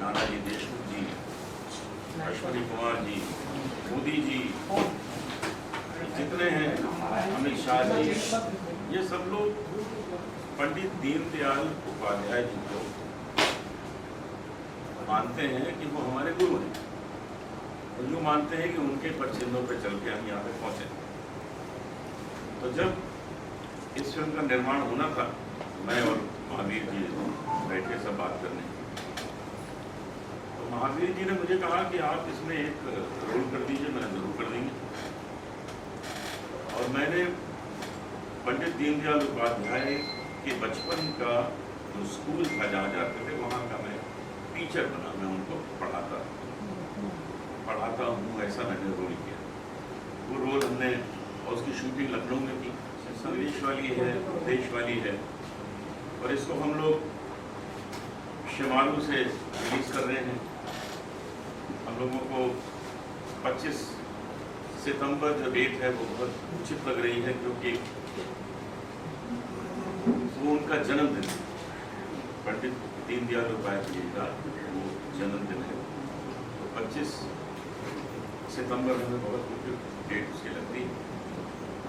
नानाजी देशमुख जी, अश्विनी कुमार जी, मोदी जी, जितने हैं, अमित शाह जी, ये सब लोग पंडित दीनदयाल उपाध्याय जी को मानते हैं कि वो हमारे गुरु हैं, और यूँ मानते हैं कि उनके पदचिन्हों पर चल के हम यहाँ पे पहुँचे। तो जब इस फिल्म का निर्माण होना था, मैं और महावीर जी बैठे सब बात करने, तो महावीर जी ने मुझे कहा कि आप इसमें एक रोल कर दीजिए। मैंने जरूर कर देंगे। और मैंने पंडित दीनदयाल उपाध्याय के बचपन का जो स्कूल था जहाँ जाते थे, वहाँ का मैं टीचर बना, मैं उनको पढ़ाता हूँ, ऐसा मैंने रोल किया। वो रोल हमने, और उसकी शूटिंग लखनऊ में की, संदेश वाली है, देश वाली है, और इसको हम लोग शिमारू से रिलीज कर रहे हैं। हम लोगों को 25 सितंबर जो डेट है वो बहुत उचित लग रही है, क्योंकि वो उनका जन्मदिन है, पंडित दीनदयाल उपाध्याय जी का वो जन्मदिन है। तो 25 सितंबर हमें बहुत उपयुक्त डेट उसकी लगती है,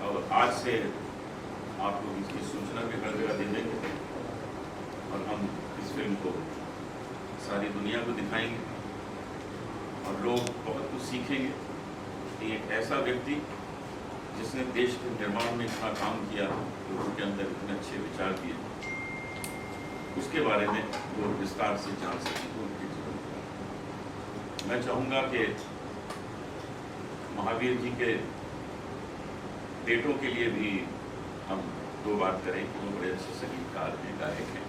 और आज से आप लोग इसकी सूचना भी हर जगह दे देंगे, और हम इस फिल्म को सारी दुनिया को दिखाएंगे, और लोग बहुत कुछ सीखेंगे कि एक ऐसा व्यक्ति जिसने देश के निर्माण में इतना काम किया, लोगों के अंदर इतने अच्छे विचार दिए, उसके बारे में वो विस्तार से जान सकें उनके जीवन को। मैं चाहूँगा कि महावीर जी के बेटों के लिए भी हम दो बात करें कि वो बड़े अच्छे संगीतकार हैं, गायक हैं।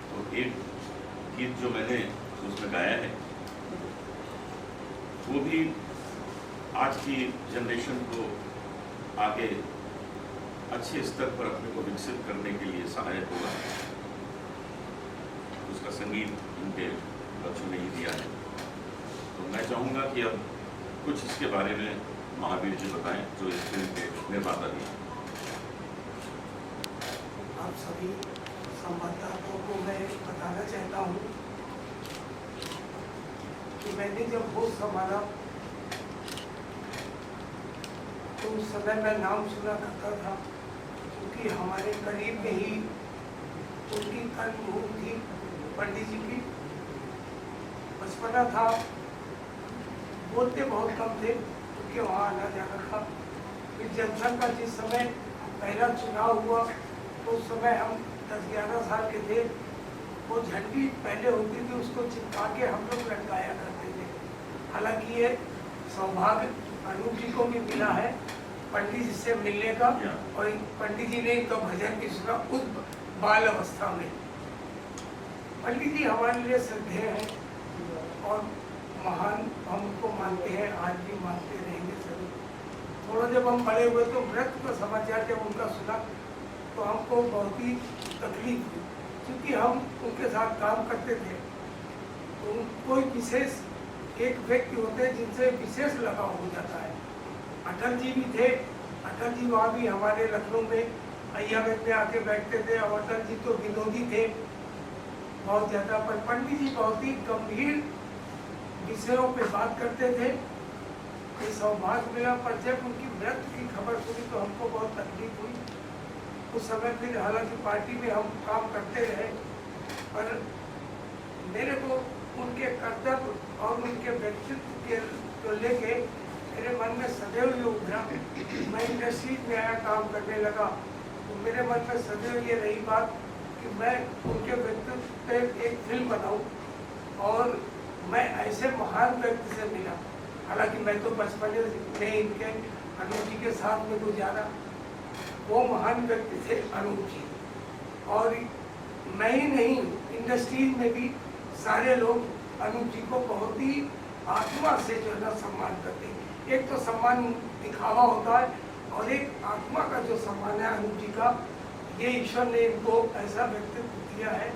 तो एक गीत जो मैंने उसमें गाया है, वो भी आज की जनरेशन को आगे अच्छे स्तर पर अपने को विकसित करने के लिए सहायक होगा। उसका संगीत उनके बच्चों ने ही दिया है। तो मैं चाहूँगा कि अब कुछ इसके बारे में महावीर जी बताएं, जो इस फिल्म के निर्माता भी हैं। आप सभी संवाददाताओं को मैं बताना चाहता हूँ कि मैंने जब होश संभाला तो उस समय मैं नाम सुना करता था, क्योंकि हमारे करीब में ही उनकी कर्मभूमि थी, पंडित जी की। बचपना था, बोलते बहुत कम थे, क्योंकि वहाँ आना जाना था। फिर जनसंघ का जिस समय पहला चुनाव हुआ, तो उस समय हम 10-11 साल के थे। वो झंडी पहले होती थी, उसको चिपका के हम लोग लटकाया करते थे। हालांकि ये सौभाग्य अनूप जी को भी मिला है पंडित जी से मिलने का, और पंडित जी ने तो भजन भी सुना उस बाल अवस्था में। पंडित जी हमारे लिए श्रद्धेय हैं और महान, हम उनको मानते हैं, आज भी मानते रहेंगे सभी। थोड़ा जब हम बड़े हुए तो मृत्यु का समाचार जब उनका सुना तो हमको बहुत ही तकलीफ हुई, क्योंकि हम उनके साथ काम करते थे। तो कोई विशेष एक व्यक्ति होते हैं जिनसे विशेष लगाव हो जाता है। अटल जी भी थे। अटल जी वहाँ भी हमारे लखनऊ में अय्यागंज में आके बैठते थे, और अटल जी तो विनोदी थे बहुत ज़्यादा, पर पंडित जी बहुत ही गंभीर विषयों पे बात करते थे। ये सौभाग्य मिला, पर जब उनकी मृत्यु की खबर सुनी तो हमको बहुत तकलीफ हुई। उस समय फिर हालांकि पार्टी में हम काम करते रहे, पर मेरे को उनके कर्तव्य और उनके व्यक्तित्व के को लेके मेरे मन में सदैव ये उभरा। मैं इंडस्ट्रीज में आया, काम करने लगा, तो मेरे मन में सदैव ये रही बात कि मैं उनके व्यक्तित्व पे एक फिल्म बनाऊं, और मैं ऐसे महान व्यक्ति से मिला। हालांकि मैं तो बचपन में इनके अनूप जी के साथ में गुजारा। वो महान व्यक्ति थे अनूप जी, और मैं ही नहीं, इंडस्ट्रीज में भी सारे लोग अनूप जी को बहुत ही आत्मा से जो है ना सम्मान करते हैं। एक तो सम्मान दिखावा होता है, और एक आत्मा का जो सम्मान है अनूप जी का, ये ईश्वर ने इनको ऐसा व्यक्तित्व दिया है।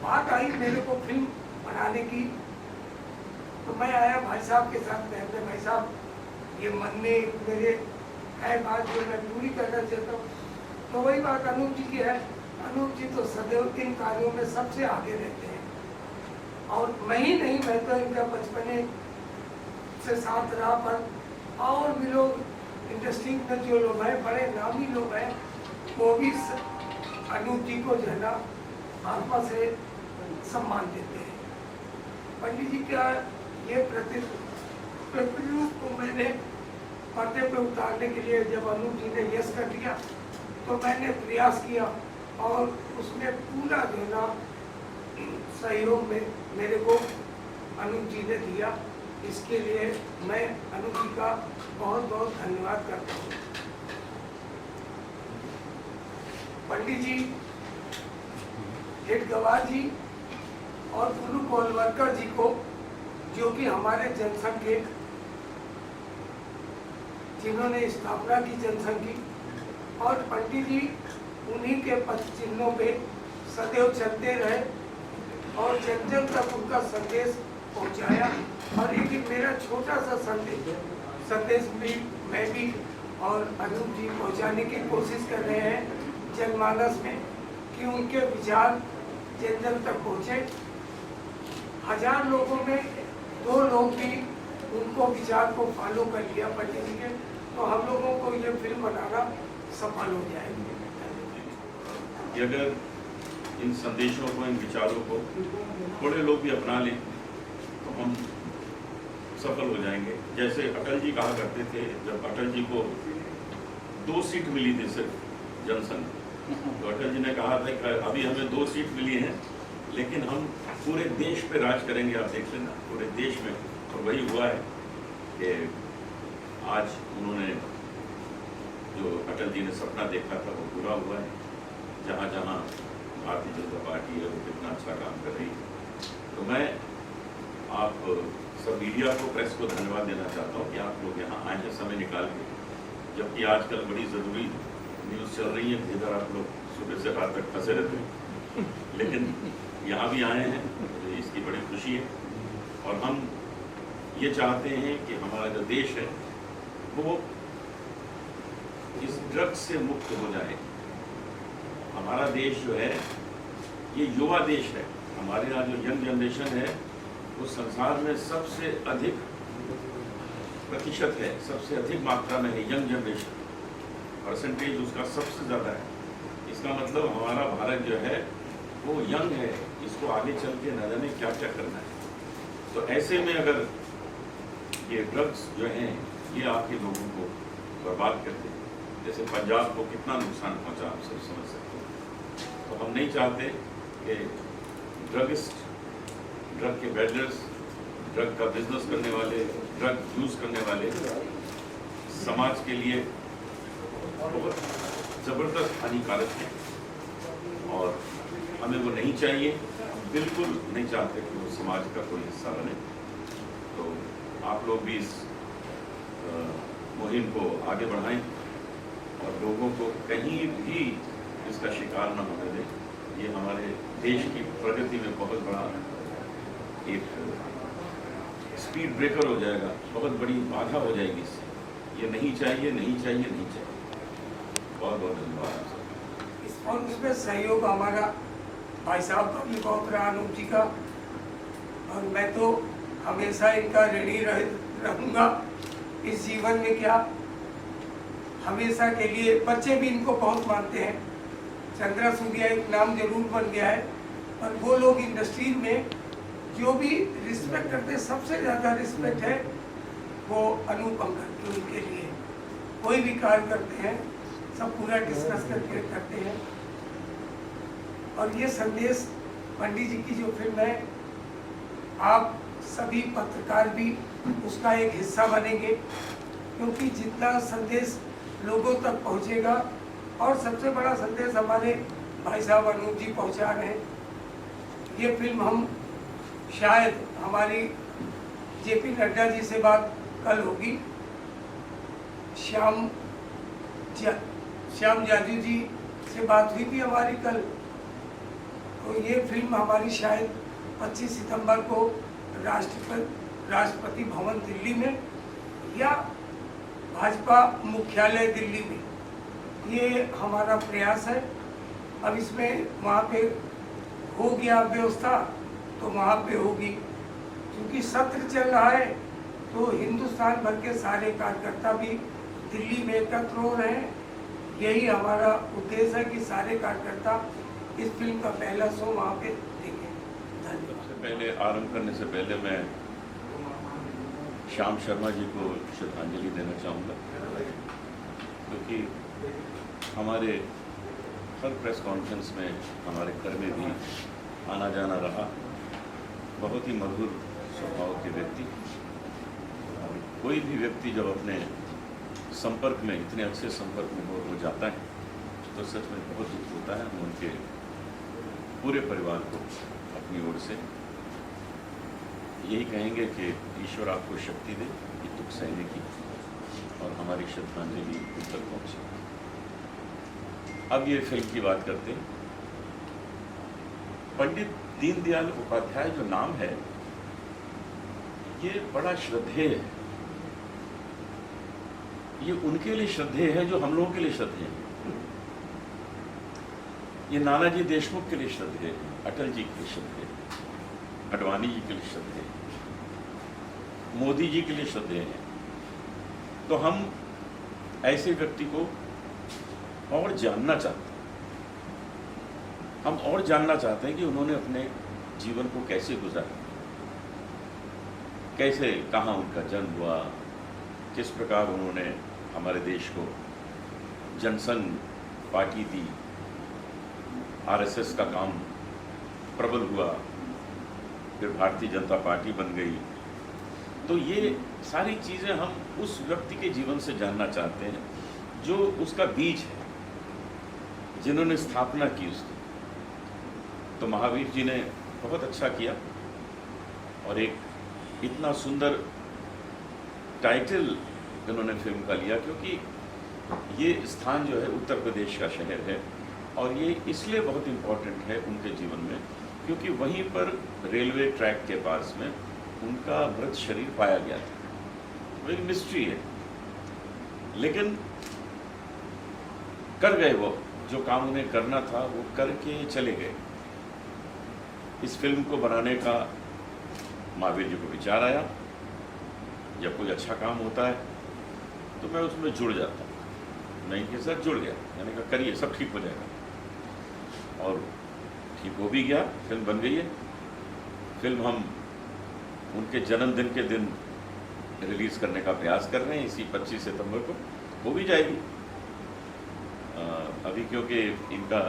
बात आई मेरे को फिल्म बनाने की, तो मैं आया भाई साहब के साथ में, अपने भाई साहब ये मन में मेरे है बात जो मैं पूरी करना चाहता हूँ। तो वही बात अनूप जी की है। अनूप जी तो सदैव इन कार्यों में सबसे आगे रहते हैं। और मैं ही नहीं, मैं तो इनका बचपने से साथ रहा, पर और भी लोग इंडस्ट्री में जो लोग हैं, बड़े नामी लोग हैं, वो भी अनूप जी को जो है ना आत्मा से सम्मान देते हैं। पंडित जी का ये प्रतिरूप को मैंने पर्दे पे उतारने के लिए जब अनूप जी ने यस कर दिया तो मैंने प्रयास किया और उसमें पूरा जो ना सहयोग में मेरे को अनूप जी ने दिया। इसके लिए मैं अनूप जी का बहुत बहुत धन्यवाद करता हूँ। पंडित जी, हेड गवाह जी और गुरु कोलवरकर जी को, जो कि हमारे जनसंघ के, जिन्होंने स्थापना की जनसंघ की, और पंडित जी उन्हीं के पथ चिन्हों पे सदैव चलते रहे और जन जन तक उनका संदेश पहुंचाया। और एक मेरा छोटा सा संदेश भी मैं भी और अनूप जी पहुंचाने की कोशिश कर रहे हैं जनमानस में, कि उनके विचार जन जन तक पहुंचे। 1000 लोगों में 2 लोग भी उनको विचार को फॉलो कर लिया पंडित जी के, तो हम लोगों को ये फिल्म बनाना सफल हो जाएगी। कि अगर इन संदेशों को, इन विचारों को थोड़े लोग भी अपना लें तो हम सफल हो जाएंगे। जैसे अटल जी कहा करते थे, जब अटल जी को 2 सीट मिली थी सिर्फ जनसंघ, तो अटल जी ने कहा था कि अभी हमें 2 सीट मिली हैं, लेकिन हम पूरे देश पे राज करेंगे, आप देख लेना पूरे देश में। और वही हुआ है कि आज उन्होंने जो अटल जी ने सपना देखा था वो पूरा हुआ है। जहाँ जहाँ भारतीय जनता पार्टी है वो कितना अच्छा काम कर रही है। तो मैं आप सब मीडिया को, प्रेस को धन्यवाद देना चाहता हूँ कि आप लोग यहाँ आए हैं समय निकाल के, जबकि आजकल बड़ी ज़रूरी न्यूज़ चल रही है, इधर आप लोग सुबह से रात तक फंसे रहते हैं, लेकिन यहाँ भी आए हैं, मुझे इसकी बड़ी खुशी है। और हम ये चाहते हैं कि हमारा जो देश है वो इस ड्रग्स से मुक्त हो जाए। हमारा देश जो है ये युवा देश है। हमारे यहाँ जो यंग जनरेशन है वो संसार में सबसे अधिक प्रतिशत है, सबसे अधिक मात्रा में है यंग जनरेशन, परसेंटेज उसका सबसे ज़्यादा है। इसका मतलब हमारा भारत जो है वो यंग है, इसको आगे चल के न जाने क्या क्या करना है। तो ऐसे में अगर ये ड्रग्स जो हैं ये आपके लोगों को बर्बाद करते हैं, जैसे पंजाब को कितना नुकसान पहुंचा आप सब समझ सकते हो। तो हम नहीं चाहते कि ड्रगिस्ट, ड्रग के बेडलर्स, ड्रग का बिजनेस करने वाले, ड्रग यूज़ करने वाले समाज के लिए बहुत ज़बरदस्त हानिकारक हैं और हमें वो नहीं चाहिए। बिल्कुल नहीं चाहते कि वो समाज का कोई हिस्सा बने। तो आप लोग भी इस मुहिम को आगे बढ़ाएं और लोगों को कहीं भी इसका शिकार न होने दें। ये हमारे देश की प्रगति में बहुत बड़ा एक स्पीड ब्रेकर हो जाएगा, बहुत बड़ी बाधा हो जाएगी इससे। ये नहीं चाहिए, नहीं चाहिए, नहीं चाहिए। बहुत बहुत धन्यवाद। और उसमें सहयोग हमारा भाई साहब का भी बहुत रहा, अनूप जी का, और मैं तो हमेशा इनका ऋणी रहूँगा इस जीवन में। क्या हमेशा के लिए बच्चे भी इनको बहुत मानते हैं। चंद्रा सूर्या एक नाम जरूर बन गया है, और वो लोग इंडस्ट्री में जो भी रिस्पेक्ट करते हैं, सबसे ज़्यादा रिस्पेक्ट है वो अनूप अंकल की। उनके लिए कोई भी कार्य करते हैं सब पूरा डिस्कस करके करते हैं। और ये संदेश पंडित जी की जो फिल्म है, आप सभी पत्रकार भी उसका एक हिस्सा बनेंगे, क्योंकि जितना संदेश लोगों तक पहुंचेगा, और सबसे बड़ा संदेश हमारे भाई साहब अनूप जी पहुंचा रहे हैं। ये फिल्म हम शायद हमारी जेपी नड्डा जी से बात कल होगी, श्याम जाजू जी से बात हुई थी हमारी कल। तो ये फिल्म हमारी शायद 25 सितंबर को राष्ट्रपति भवन दिल्ली में या भाजपा मुख्यालय दिल्ली में, ये हमारा प्रयास है। अब इसमें वहाँ पे हो गया व्यवस्था, तो वहाँ पे होगी। क्योंकि सत्र चल रहा है तो हिंदुस्तान भर के सारे कार्यकर्ता भी दिल्ली में एकत्र हो रहे हैं। यही हमारा उद्देश्य है कि सारे कार्यकर्ता इस फिल्म का पहला शो वहाँ पे देखें। धन्यवाद। सबसे पहले आरंभ करने से पहले मैं श्याम शर्मा जी को श्रद्धांजलि देना चाहूँगा, क्योंकि हमारे हर प्रेस कॉन्फ्रेंस में हमारे घर में भी आना जाना रहा। बहुत ही मधुर स्वभाव के व्यक्ति, और कोई भी व्यक्ति जब अपने संपर्क में, इतने अच्छे संपर्क में हो जाता है तो सच में बहुत दुख होता है। हम उनके पूरे परिवार को अपनी ओर से यही कहेंगे कि ईश्वर आपको शक्ति दे ये दुख सहने की, और हमारी श्रद्धांजलि उन तक पहुँचे। अब ये फिल्म की बात करते हैं। पंडित दीनदयाल उपाध्याय जो नाम है ये बड़ा श्रद्धेय है। ये उनके लिए श्रद्धेय है जो हम लोगों के लिए श्रद्धेय है। ये नानाजी देशमुख के लिए श्रद्धेय है, अटल जी के लिए श्रद्धेय है, अडवाणी जी के लिए श्रद्धेय है, मोदी जी के लिए श्रद्धेय है। तो हम ऐसे व्यक्ति को और जानना चाहते हैं। हम और जानना चाहते हैं कि उन्होंने अपने जीवन को कैसे गुजारा, कैसे, कहाँ उनका जन्म हुआ, किस प्रकार उन्होंने हमारे देश को जनसंघ पार्टी दी, आरएसएस का काम प्रबल हुआ, फिर भारतीय जनता पार्टी बन गई। तो ये सारी चीज़ें हम उस व्यक्ति के जीवन से जानना चाहते हैं जो उसका बीज है, जिन्होंने स्थापना की उसकी। तो महावीर जी ने बहुत अच्छा किया और एक इतना सुंदर टाइटल इन्होंने फिल्म का लिया, क्योंकि ये स्थान जो है उत्तर प्रदेश का शहर है, और ये इसलिए बहुत इम्पोर्टेंट है उनके जीवन में क्योंकि वहीं पर रेलवे ट्रैक के पास में उनका मृत शरीर पाया गया था। वो एक मिस्ट्री है, लेकिन कर गए वो जो काम उन्हें करना था, वो करके चले गए। इस फिल्म को बनाने का महावीर जी को विचार आया, जब कोई अच्छा काम होता है तो मैं उसमें जुड़ जाता हूँ। मैं इनके साथ जुड़ गया, मैंने कहा करिए, सब ठीक हो जाएगा, और ठीक हो भी गया। फिल्म बन गई है। फिल्म हम उनके जन्मदिन के दिन रिलीज़ करने का प्रयास कर रहे हैं, इसी 25 सितंबर को हो भी जाएगी। अभी क्योंकि इनका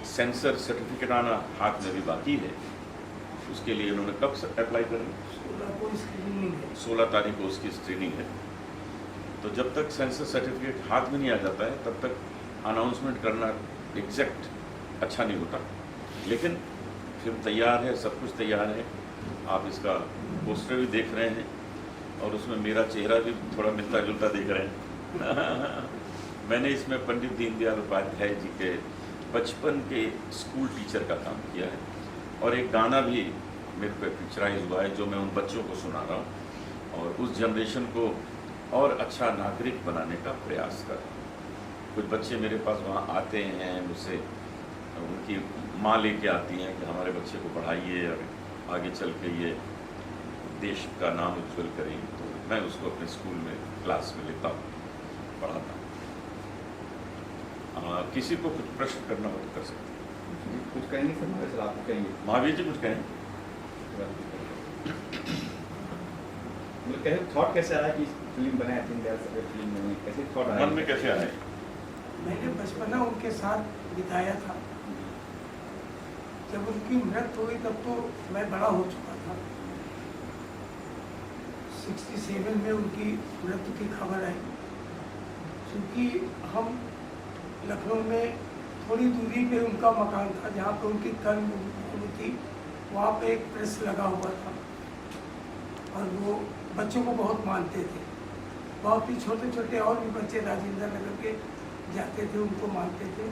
सेंसर सर्टिफिकेट आना हाथ में भी बाकी है, उसके लिए उन्होंने कब अप्लाई करें? 16 को स्क्रीनिंग है। 16 तारीख को उसकी स्क्रीनिंग है। तो जब तक सेंसर सर्टिफिकेट हाथ में नहीं आ जाता है तब तक अनाउंसमेंट करना एग्जैक्ट अच्छा नहीं होता। लेकिन फिल्म तैयार है, सब कुछ तैयार है। आप इसका पोस्टर भी देख रहे हैं और उसमें मेरा चेहरा भी थोड़ा मिलता जुलता दिख रहे हैं। मैंने इसमें पंडित दीनदयाल उपाध्याय जी के बचपन के स्कूल टीचर का काम किया है, और एक गाना भी मेरे पे पिक्चराइज हुआ है जो मैं उन बच्चों को सुना रहा हूँ और उस जनरेशन को और अच्छा नागरिक बनाने का प्रयास कर रहा हूँ। कुछ बच्चे मेरे पास वहाँ आते हैं, मुझसे उनकी माँ लेके आती हैं कि हमारे बच्चे को पढ़ाइए और आगे चल के ये देश का नाम उज्ज्वल करेंगे। तो मैं उसको अपने स्कूल में क्लास में लेता हूँ, पढ़ाता हूँ। किसी को कुछ प्रश्न करना हो तो कर सकते हैं। कुछ कहेंगे सर? आप कहेंगे? महावीर जी कुछ कहें? मतलब कैसे थॉट कैसे आया कि फिल्म बनाए, दीनदयाल सर फिल्म बने, कैसे थॉट आया? मन में कैसे आए? मैंने बचपना उनके साथ बिताया था। जब उनकी मृत्यु हुई तब तो मैं बड़ा हो चुका था। 67 में उनकी मृत्यु की खबर आई। क्योंकि हम लखनऊ में थोड़ी दूरी पे उनका मकान था जहाँ पे उनकी कर्मभूमि थी, वहाँ पे एक प्रेस लगा हुआ था और वो बच्चों को बहुत मानते थे। बहुत ही छोटे छोटे और भी बच्चे राजेंद्र नगर के जाते थे, उनको मानते थे।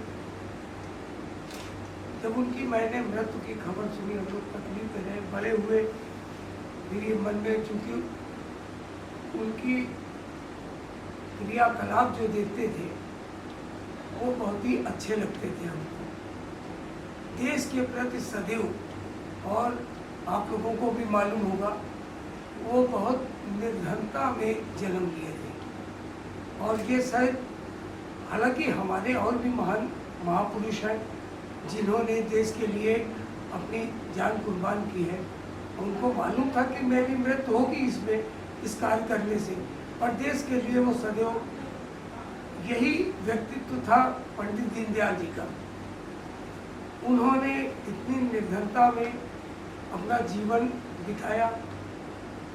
जब उनकी मैंने मृत्यु की खबर सुनी, हम लोग तकलीफ में रहे, बड़े हुए। मेरे मन में चूँकि उनकी क्रियाकलाप जो देखते थे वो बहुत ही अच्छे लगते थे हमको। देश के प्रति सदैव और आप लोगों को भी मालूम होगा वो बहुत निर्धनता में जन्म लिए थे। और ये शायद, हालांकि हमारे और भी महान महापुरुष हैं जिन्होंने देश के लिए अपनी जान कुर्बान की है, उनको मालूम था कि मेरी मृत्यु होगी इसमें, इस कार्य करने से, और देश के लिए वो सदैव, यही व्यक्तित्व था पंडित दीनदयाल जी का। उन्होंने इतनी निर्धनता में अपना जीवन बिताया,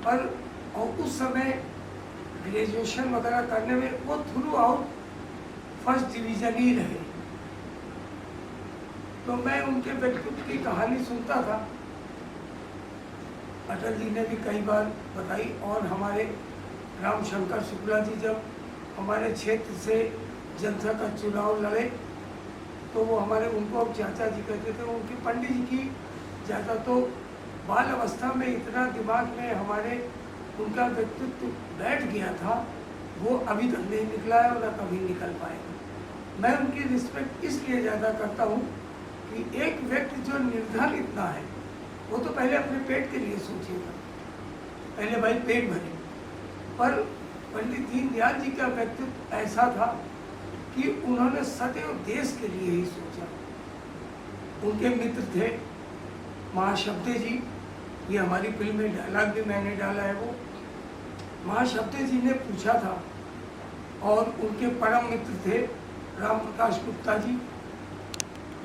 और उस समय ग्रेजुएशन वगैरह करने में वो थ्रू आउट फर्स्ट डिवीजन ही रहे। तो मैं उनके व्यक्तित्व की कहानी सुनता था, अटल जी ने भी कई बार बताई, और हमारे रामशंकर शुक्ला जी जब हमारे क्षेत्र से जनता का चुनाव लड़े तो वो हमारे, उनको अब चाचा जी कहते थे, उनकी पंडित जी की ज़्यादा तो बाल अवस्था में इतना दिमाग में हमारे उनका व्यक्तित्व बैठ गया था, वो अभी तक नहीं निकला है और न कभी निकल पाएगा। मैं उनकी रिस्पेक्ट इसलिए ज़्यादा करता हूँ कि एक व्यक्ति जो निर्धन इतना है, वो तो पहले अपने पेट के लिए सोचिएगा, पहले भाई पेट भरे। पर पंडित दीनदयाल जी का व्यक्तित्व ऐसा था कि उन्होंने सदैव देश के लिए ही सोचा। उनके मित्र थे महाशब्दे जी, ये हमारी फिल्म में डायलॉग भी मैंने डाला है। वो महाशब्दे जी ने पूछा था, और उनके परम मित्र थे राम प्रकाश गुप्ता जी,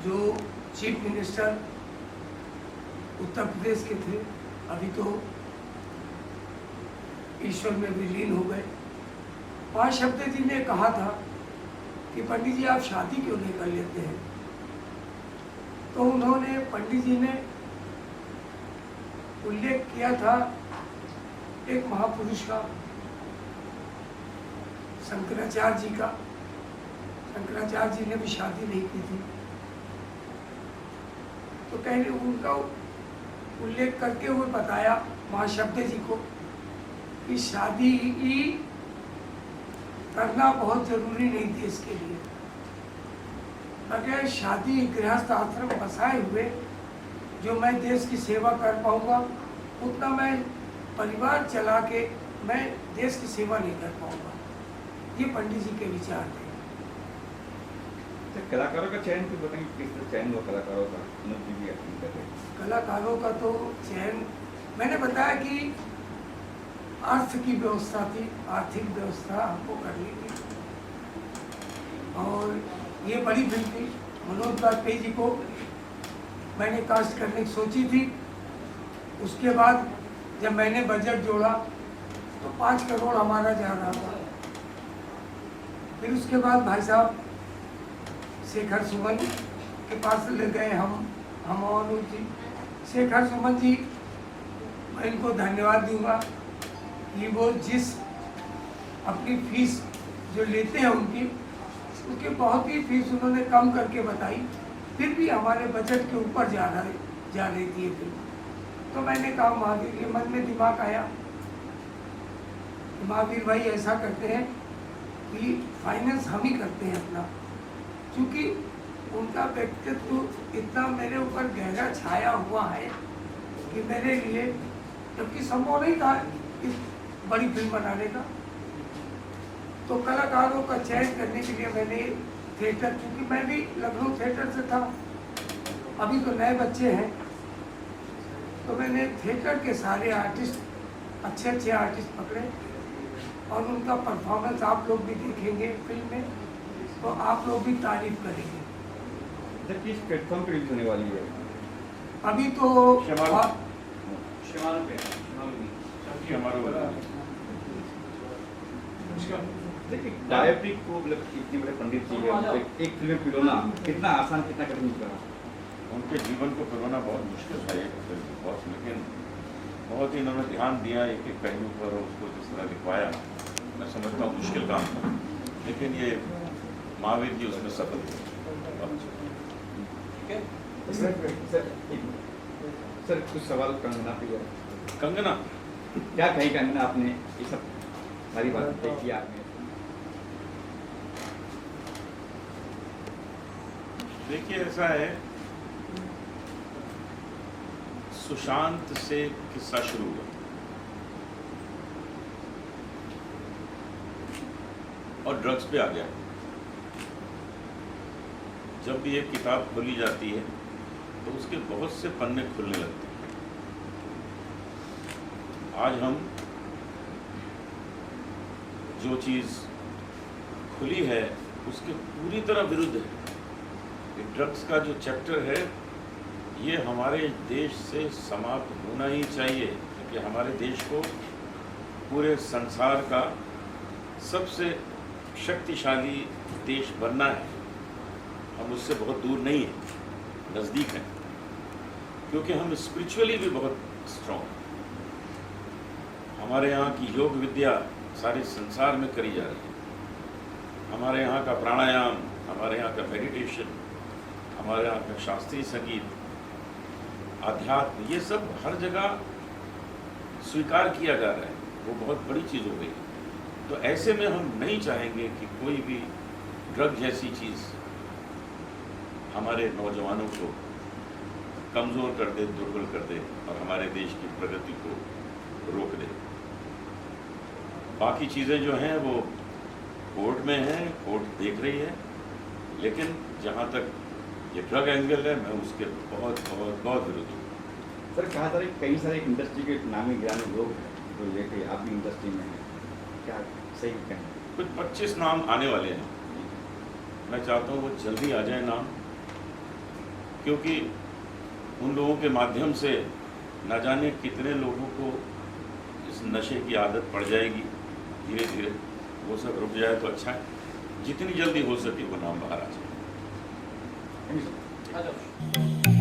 जो चीफ मिनिस्टर उत्तर प्रदेश के थे, अभी तो ईश्वर में विलीन हो गए। महाशब्दे जी ने कहा था कि पंडित जी आप शादी क्यों नहीं कर लेते हैं? तो उन्होंने, पंडित जी ने उल्लेख किया था एक महापुरुष का, शंकराचार्य जी का। शंकराचार्य जी ने भी शादी नहीं की थी, तो कहने उनका उल्लेख करके हुए बताया महाशब्दे जी को कि शादी ही करना बहुत जरूरी नहीं देश के लिए, बगैर शादी गृहस्थ आश्रम बसाए हुए जो मैं देश की सेवा कर पाऊंगा, उतना मैं परिवार चला के मैं देश की सेवा नहीं कर पाऊंगा। ये पंडित जी के विचार थे। तो कलाकारों का चयन भी बताएंगे, किस तरह चयन हुआ कलाकारों का? अनुज जी भी एक्टिंग कर रहे हैं। कलाकारों का तो चयन मैंने बताया कि अर्थ की व्यवस्था थी, आर्थिक व्यवस्था हमको करनी थी, और ये बड़ी फिल्म थी। मनोज वाजपेयी जी को मैंने कास्ट करने की सोची थी। उसके बाद जब मैंने बजट जोड़ा तो 5 करोड़ हमारा जा रहा था। फिर उसके बाद भाई साहब शेखर सुमन के पास ले गए हम और अनुज जी। शेखर सुमन जी, मैं इनको धन्यवाद दूंगा कि वो जिस अपनी फीस जो लेते हैं उनकी, उसकी बहुत ही फीस उन्होंने कम करके बताई, फिर भी हमारे बजट के ऊपर जा रही थी ये फिल्म। तो मैंने कहा महावीर, के मन में दिमाग आया, महावीर भाई ऐसा करते हैं कि फाइनेंस हम ही करते हैं अपना, क्योंकि उनका व्यक्तित्व इतना मेरे ऊपर गहरा छाया हुआ है कि मेरे लिए, जबकि संभव नहीं था इस बड़ी फिल्म बनाने का। तो कलाकारों का चयन करने के लिए मैंने थिएटर, क्योंकि मैं भी लखनऊ थिएटर से था, अभी तो नए बच्चे हैं, तो मैंने थिएटर के सारे आर्टिस्ट, अच्छे आर्टिस्ट पकड़े, और उनका परफॉर्मेंस आप लोग भी देखेंगे फिल्म में, तो आप लोग भी तारीफ करेंगे। किस प्लेटफॉर्म पर रिलीज होने वाली है? अभी तो देखिए, बायोपिक को मतलब इतने बड़े पंडित जी हैं, एक फिल्म पिरोना कितना आसान, कितना कठिन होगा? उनके जीवन को पिरोना बहुत मुश्किल था ये बहुत, लेकिन बहुत ही इन्होंने ध्यान दिया एक एक पहलू पर, उसको जिस तरह दिखवाया, मैं समझता हूँ मुश्किल काम था, लेकिन ये महावीर जी उसमें सफल थे। सर कुछ सवाल कंगना पे। कंगना क्या कही कंगना, आपने ये सब सारी बात देखी आपने? देखिए ऐसा है, सुशांत से किस्सा शुरू हुआ और ड्रग्स पे आ गया। जब भी एक किताब खोली जाती है तो उसके बहुत से पन्ने खुलने लगते हैं। आज हम जो चीज़ खुली है उसके पूरी तरह विरुद्ध है। ये ड्रग्स का जो चैप्टर है ये हमारे देश से समाप्त होना ही चाहिए, क्योंकि हमारे देश को पूरे संसार का सबसे शक्तिशाली देश बनना है। हम उससे बहुत दूर नहीं हैं, नज़दीक हैं, क्योंकि हम स्पिरिचुअली भी बहुत स्ट्रॉन्ग हैं। हमारे यहाँ की योग विद्या सारे संसार में करी जा रही है। हमारे यहाँ का प्राणायाम, हमारे यहाँ का मेडिटेशन, हमारे यहाँ का शास्त्रीय संगीत, आध्यात्म, ये सब हर जगह स्वीकार किया जा रहा है। वो बहुत बड़ी चीज़ हो गई। तो ऐसे में हम नहीं चाहेंगे कि कोई भी ड्रग जैसी चीज़ हमारे नौजवानों को कमज़ोर कर दे, दुर्बल कर दे और हमारे देश की प्रगति को रोक दे। बाकी चीज़ें जो हैं वो कोर्ट में हैं, कोर्ट देख रही है, लेकिन जहाँ तक ये ड्रग एंगल है मैं उसके बहुत बहुत बहुत विरुद्ध हूँ। सर कहा था कई सारे इंडस्ट्री के नामी गिरामी लोग हैं जो लेके आप भी इंडस्ट्री में हैं, क्या सही कहें? कुछ 25 नाम आने वाले हैं। मैं चाहता हूँ वो जल्दी आ जाए नाम, क्योंकि उन लोगों के माध्यम से न जाने कितने लोगों को इस नशे की आदत पड़ जाएगी धीरे धीरे। वो सब रुक जाए तो अच्छा है। जितनी जल्दी हो सके वो नाम बाहर आ जाए। Thank you sir.